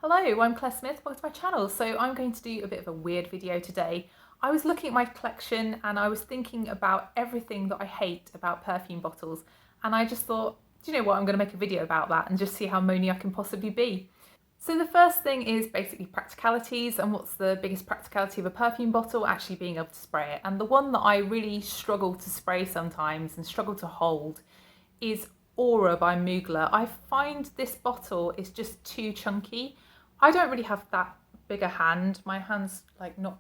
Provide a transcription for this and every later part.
Hello, I'm Claire Smith, welcome to my channel. So I'm going to do a bit of a weird video today. I was looking at my collection and I was thinking about everything that I hate about perfume bottles, and I just thought, do you know what, I'm going to make a video about that and just see how moany I can possibly be. So the first thing is basically practicalities, and what's the biggest practicality of a perfume bottle? Actually being able to spray it. And the one that I really struggle to spray sometimes and struggle to hold is Aura by Mugler. I find this bottle is just too chunky. I don't really have that big a hand. My hand's like not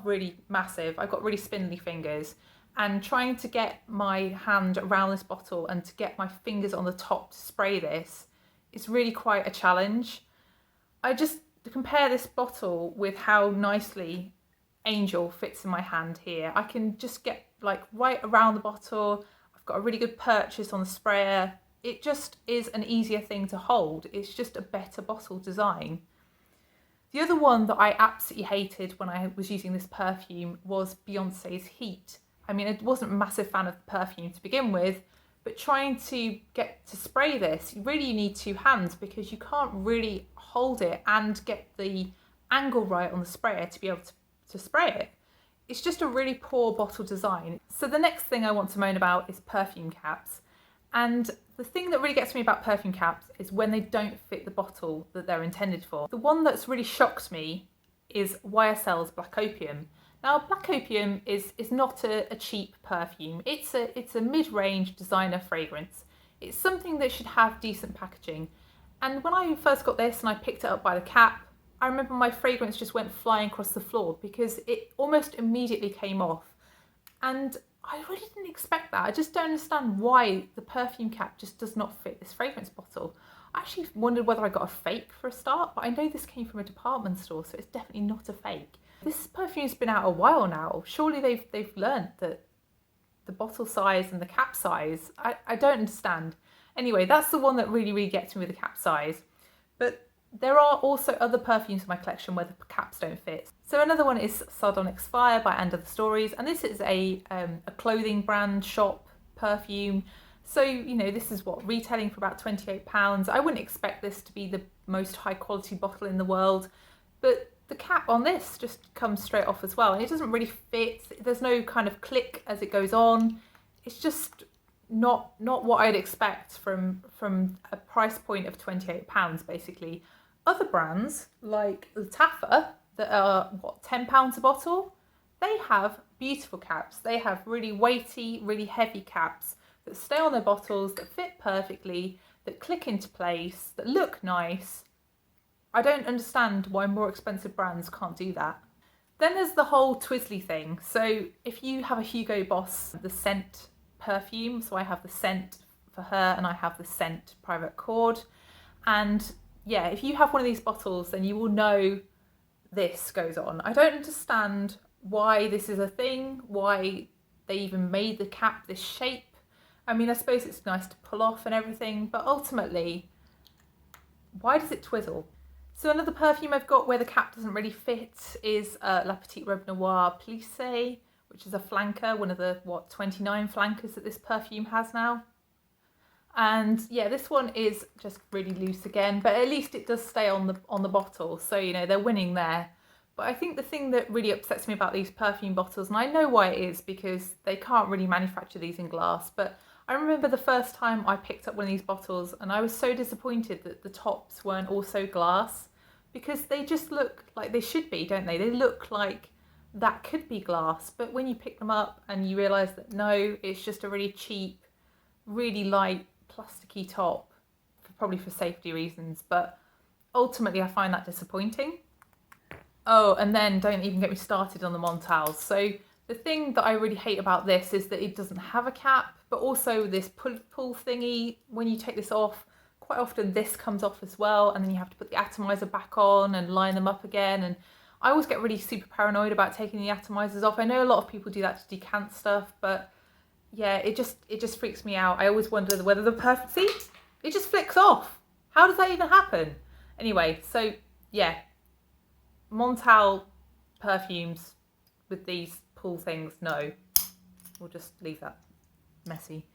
really massive. I've got really spindly fingers, and trying to get my hand around this bottle and to get my fingers on the top to spray this is really quite a challenge. I just compare this bottle with how nicely Angel fits in my hand here. I can just get like right around the bottle. I've got a really good purchase on the sprayer. It just is an easier thing to hold. It's just a better bottle design. The other one that I absolutely hated when I was using this perfume was Beyonce's Heat. I mean, I wasn't a massive fan of the perfume to begin with, but trying to get to spray this, you really need two hands because you can't really hold it and get the angle right on the sprayer to be able to spray it. It's just a really poor bottle design. So the next thing I want to moan about is perfume caps. And the thing that really gets me about perfume caps is when they don't fit the bottle that they're intended for. The one that's really shocked me is YSL's Black Opium. Now, Black Opium is not a cheap perfume. It's a mid-range designer fragrance. It's something that should have decent packaging. And when I first got this and I picked it up by the cap, I remember my fragrance just went flying across the floor because it almost immediately came off. And I really didn't expect that. I just don't understand why the perfume cap just does not fit this fragrance bottle. I actually wondered whether I got a fake for a start, but I know this came from a department store, so it's definitely not a fake. This perfume's been out a while now. Surely they've learned that the bottle size and the cap size, I don't understand. Anyway, that's the one that really gets me with the cap size. But there are also other perfumes in my collection where the caps don't fit. So another one is Sardonyx Fire by And Other Stories, and this is a clothing brand shop perfume. So, you know, this is what, retailing for about £28. I wouldn't expect this to be the most high quality bottle in the world, but the cap on this just comes straight off as well, and it doesn't really fit. There's no kind of click as it goes on. It's just not what I'd expect from a price point of £28 basically. Other brands like the Taffa that are what, £10 a bottle, they have beautiful caps. They have really weighty, really heavy caps that stay on their bottles, that fit perfectly, that click into place, that look nice. I don't understand why more expensive brands can't do that. Then there's the whole twizzly thing. So if you have a Hugo Boss, the scent perfume, so I have the scent for her and I have the scent Private Accord, and yeah, if you have one of these bottles, then you will know this goes on. I don't understand why this is a thing, why they even made the cap this shape. I mean, I suppose it's nice to pull off and everything, but ultimately, why does it twizzle? So another perfume I've got where the cap doesn't really fit is La Petite Robe Noire Plissé, which is a flanker, one of the, 29 flankers that this perfume has now. And yeah, this one is just really loose again, but at least it does stay on the bottle, so you know they're winning there. But I think the thing that really upsets me about these perfume bottles, and I know why it is because they can't really manufacture these in glass, but I remember the first time I picked up one of these bottles and I was so disappointed that the tops weren't also glass, because they just look like they should be, don't they? They look like that could be glass, but when you pick them up and you realise that no, it's just a really cheap, really light plasticky top, probably for safety reasons, but ultimately I find that disappointing. Oh, and then don't even get me started on the Montals. So the thing that I really hate about this is that it doesn't have a cap, but also this pull thingy, when you take this off, quite often this comes off as well, and then you have to put the atomizer back on and line them up again, and I always get really super paranoid about taking the atomizers off. I know a lot of people do that to decant stuff, but yeah, it just freaks me out. I always wonder whether the perfect, see, it just flicks off. How does that even happen? Anyway, so yeah, Montal perfumes with these pull things, no. We'll just leave that messy.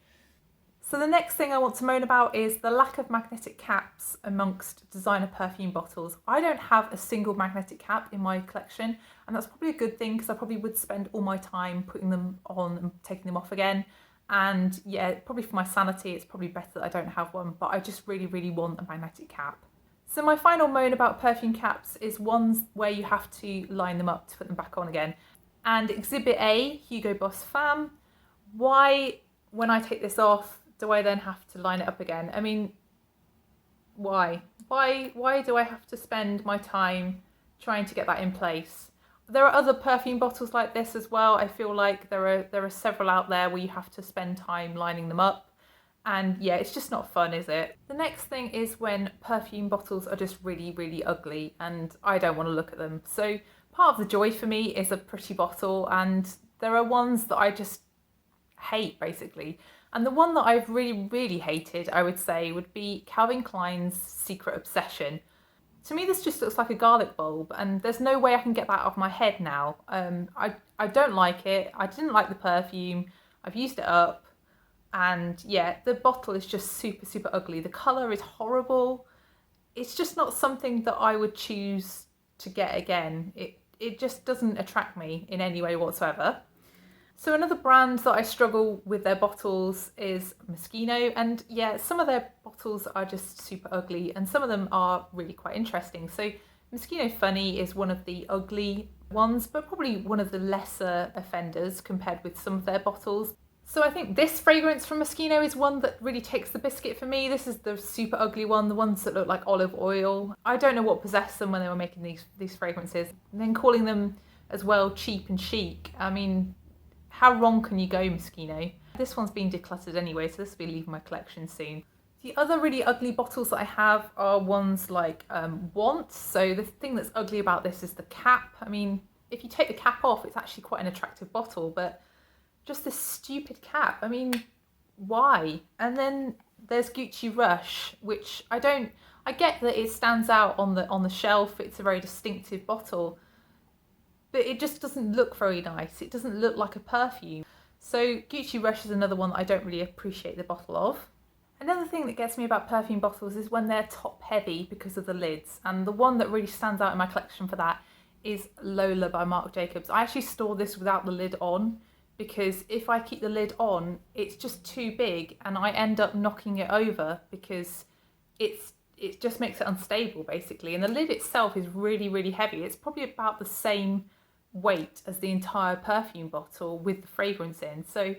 So the next thing I want to moan about is the lack of magnetic caps amongst designer perfume bottles. I don't have a single magnetic cap in my collection, and that's probably a good thing because I probably would spend all my time putting them on and taking them off again. And yeah, probably for my sanity, it's probably better that I don't have one, but I just really, really want a magnetic cap. So my final moan about perfume caps is ones where you have to line them up to put them back on again. And Exhibit A, Hugo Boss Femme, why, when I take this off, do I then have to line it up again? I mean, why? Why do I have to spend my time trying to get that in place? There are other perfume bottles like this as well. I feel like there are several out there where you have to spend time lining them up. And yeah, it's just not fun, is it? The next thing is when perfume bottles are just really, really ugly and I don't want to look at them. So part of the joy for me is a pretty bottle, and there are ones that I just hate basically. And the one that I've really, really hated, I would say, would be Calvin Klein's Secret Obsession. To me, this just looks like a garlic bulb, and there's no way I can get that off my head now. I don't like it. I didn't like the perfume. I've used it up. And yeah, the bottle is just super, super ugly. The colour is horrible. It's just not something that I would choose to get again. It just doesn't attract me in any way whatsoever. So another brand that I struggle with their bottles is Moschino, and yeah, some of their bottles are just super ugly and some of them are really quite interesting. So Moschino Funny is one of the ugly ones, but probably one of the lesser offenders compared with some of their bottles. So I think this fragrance from Moschino is one that really takes the biscuit for me. This is the super ugly one, the ones that look like olive oil. I don't know what possessed them when they were making these fragrances. And then calling them as well cheap and chic. I mean, how wrong can you go, Moschino? This one's been decluttered anyway, so this will be leaving my collection soon. The other really ugly bottles that I have are ones like Want. So the thing that's ugly about this is the cap. I mean, if you take the cap off, it's actually quite an attractive bottle, but just this stupid cap. I mean, why? And then there's Gucci Rush, which I get that it stands out on the shelf. It's a very distinctive bottle, but it just doesn't look very nice. It doesn't look like a perfume. So Gucci Rush is another one that I don't really appreciate the bottle of. Another thing that gets me about perfume bottles is when they're top heavy because of the lids. And the one that really stands out in my collection for that is Lola by Marc Jacobs. I actually store this without the lid on, because if I keep the lid on, it's just too big and I end up knocking it over because it just makes it unstable basically. And the lid itself is really, really heavy. It's probably about the same weight as the entire perfume bottle with the fragrance in. So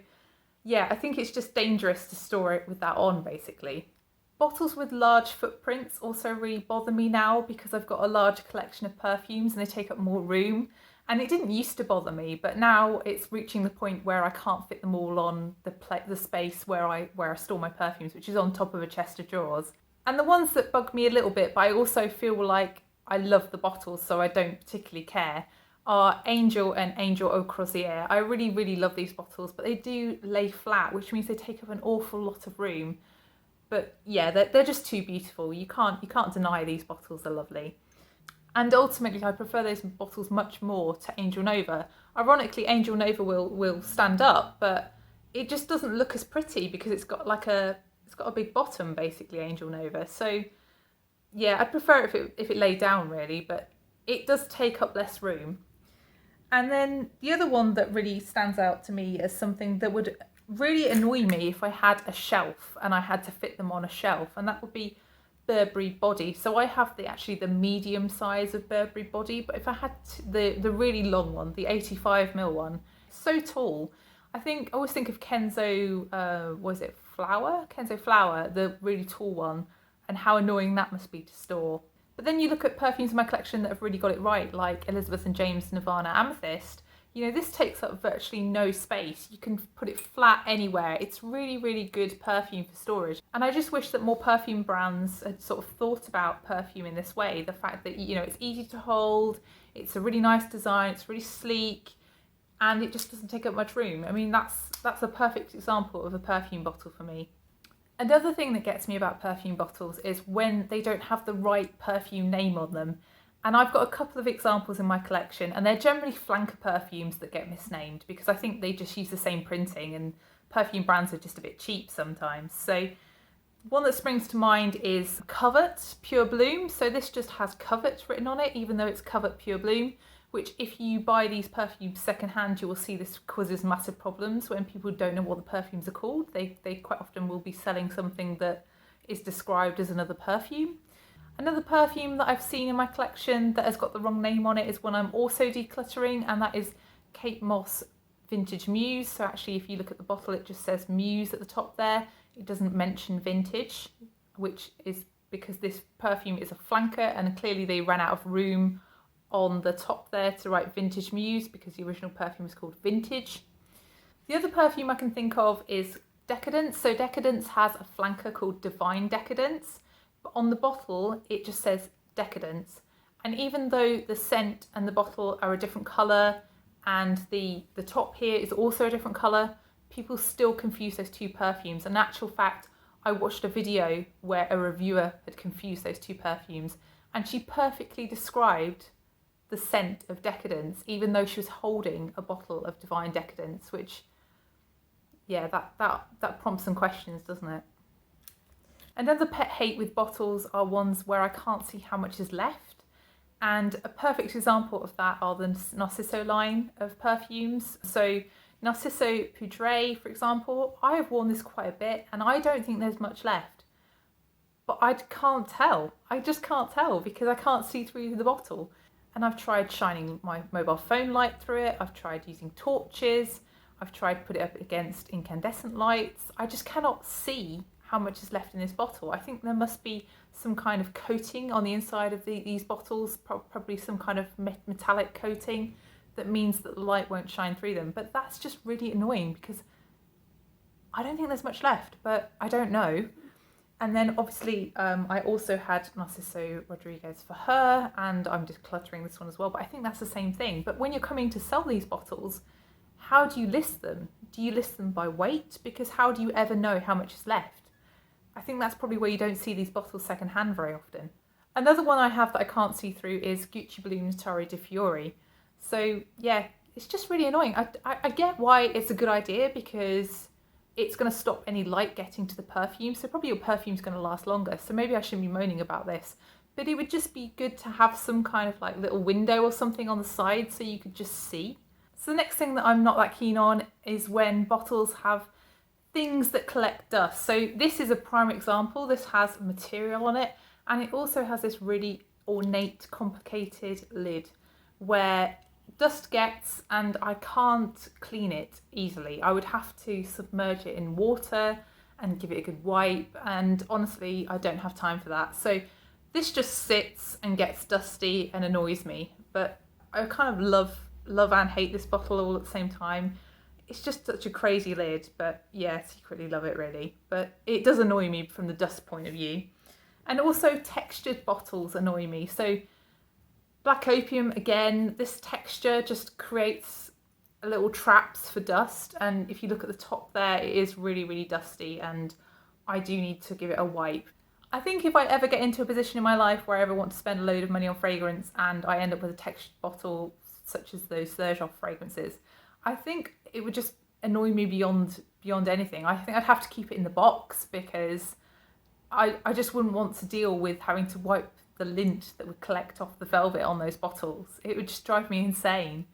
yeah, I think it's just dangerous to store it with that on basically. Bottles with large footprints also really bother me now because I've got a large collection of perfumes and they take up more room. And it didn't used to bother me, but now it's reaching the point where I can't fit them all on the space where I store my perfumes, which is on top of a chest of drawers. And the ones that bug me a little bit, but I also feel like I love the bottles, so I don't particularly care, are Angel and Angel Eau Croisière. I really, really love these bottles, but they do lay flat, which means they take up an awful lot of room. But yeah, they're just too beautiful. You can't deny these bottles are lovely. And ultimately, I prefer those bottles much more to Angel Nova. Ironically, Angel Nova will stand up, but it just doesn't look as pretty because it's got a big bottom, basically, Angel Nova. So yeah, I'd prefer it if it lay down really, but it does take up less room. And then the other one that really stands out to me as something that would really annoy me if I had a shelf and I had to fit them on a shelf, and that would be Burberry Body. So I have the medium size of Burberry Body, but if I had the really long one, the 85mm one, so tall. I always think of Kenzo, Kenzo Flower, the really tall one, and how annoying that must be to store. But then you look at perfumes in my collection that have really got it right, like Elizabeth and James Nirvana Amethyst. You know, this takes up virtually no space. You can put it flat anywhere. It's really, really good perfume for storage. And I just wish that more perfume brands had sort of thought about perfume in this way. The fact that, you know, it's easy to hold, it's a really nice design, it's really sleek, and it just doesn't take up much room. I mean, that's a perfect example of a perfume bottle for me. Another thing that gets me about perfume bottles is when they don't have the right perfume name on them. And I've got a couple of examples in my collection, and they're generally flanker perfumes that get misnamed because I think they just use the same printing and perfume brands are just a bit cheap sometimes. So one that springs to mind is Covet Pure Bloom. So this just has Covet written on it, even though it's Covet Pure Bloom, which if you buy these perfumes secondhand, you will see this causes massive problems when people don't know what the perfumes are called. They quite often will be selling something that is described as another perfume. Another perfume that I've seen in my collection that has got the wrong name on it is one I'm also decluttering, and that is Kate Moss Vintage Muse. So actually, if you look at the bottle, it just says Muse at the top there. It doesn't mention vintage, which is because this perfume is a flanker, and clearly they ran out of room on the top there to write Vintage Muse because the original perfume is called Vintage. The other perfume I can think of is Decadence. So Decadence has a flanker called Divine Decadence, but on the bottle it just says Decadence. And even though the scent and the bottle are a different colour and the top here is also a different colour, people still confuse those two perfumes. In actual fact, I watched a video where a reviewer had confused those two perfumes, and she perfectly described the scent of Decadence, even though she was holding a bottle of Divine Decadence, which, yeah, that prompts some questions, doesn't it? Another pet hate with bottles are ones where I can't see how much is left. And a perfect example of that are the Narciso line of perfumes. So Narciso Poudre, for example, I have worn this quite a bit and I don't think there's much left. But I can't tell. I just can't tell because I can't see through the bottle. And I've tried shining my mobile phone light through it. I've tried using torches. I've tried put it up against incandescent lights. I just cannot see how much is left in this bottle. I think there must be some kind of coating on the inside of these bottles, probably some kind of metallic coating that means that the light won't shine through them. But that's just really annoying because I don't think there's much left, but I don't know. And then obviously I also had Narciso Rodriguez for her, and I'm decluttering this one as well, but I think that's the same thing. But when you're coming to sell these bottles, how do you list them? Do you list them by weight? Because how do you ever know how much is left? I think that's probably where you don't see these bottles secondhand very often. Another one I have that I can't see through is Gucci Bloom's Tare de Fiori. So yeah, it's just really annoying. I get why it's a good idea because it's going to stop any light getting to the perfume. So probably your perfume's going to last longer. So maybe I shouldn't be moaning about this. But it would just be good to have some kind of like little window or something on the side so you could just see. So the next thing that I'm not that keen on is when bottles have things that collect dust. So this is a prime example. This has material on it, and it also has this really ornate, complicated lid where dust gets, and I can't clean it easily. I would have to submerge it in water and give it a good wipe, and honestly I don't have time for that. So this just sits and gets dusty and annoys me, but I kind of love and hate this bottle all at the same time. It's just such a crazy lid, but yeah, secretly love it really. But it does annoy me from the dust point of view. And also textured bottles annoy me. So Black Opium, again, this texture just creates little traps for dust. And if you look at the top there, it is really, really dusty, and I do need to give it a wipe. I think if I ever get into a position in my life where I ever want to spend a load of money on fragrance and I end up with a textured bottle, such as those Serge fragrances, I think it would just annoy me beyond anything. I think I'd have to keep it in the box because I just wouldn't want to deal with having to wipe the lint that would collect off the velvet on those bottles. It would just drive me insane.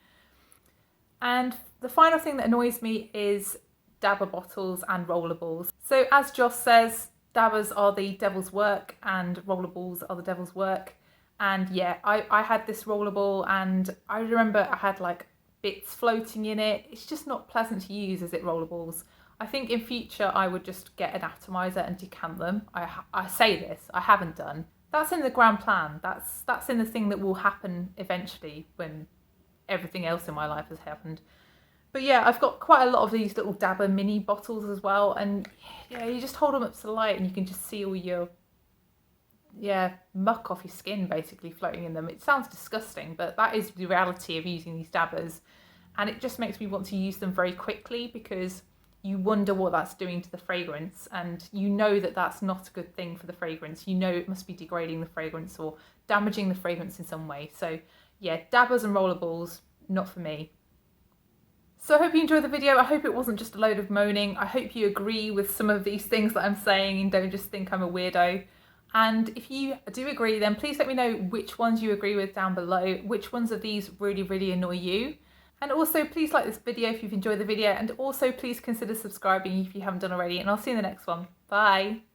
And the final thing that annoys me is dabber bottles and rollerballs. So as Joss says, dabbers are the devil's work and rollerballs are the devil's work. And yeah, I had this rollerball and I remember I had like bits floating in it. It's just not pleasant to use, is it, rollerballs? I think in future I would just get an atomizer and decant them. I say this, I haven't done. That's in the grand plan. That's in the thing that will happen eventually when everything else in my life has happened. But yeah, I've got quite a lot of these little dabber mini bottles as well, and yeah, you just hold them up to the light and you can just see all your muck off your skin basically floating in them. It sounds disgusting, but that is the reality of using these dabbers, and it just makes me want to use them very quickly because you wonder what that's doing to the fragrance, and you know that that's not a good thing for the fragrance. You know it must be degrading the fragrance or damaging the fragrance in some way. So yeah, dabbers and rollerballs, not for me. So I hope you enjoyed the video. I hope it wasn't just a load of moaning. I hope you agree with some of these things that I'm saying and don't just think I'm a weirdo. And if you do agree, then please let me know which ones you agree with down below, which ones of these really annoy you. And also please like this video if you've enjoyed the video, and also please consider subscribing if you haven't done already, and I'll see you in the next one. Bye!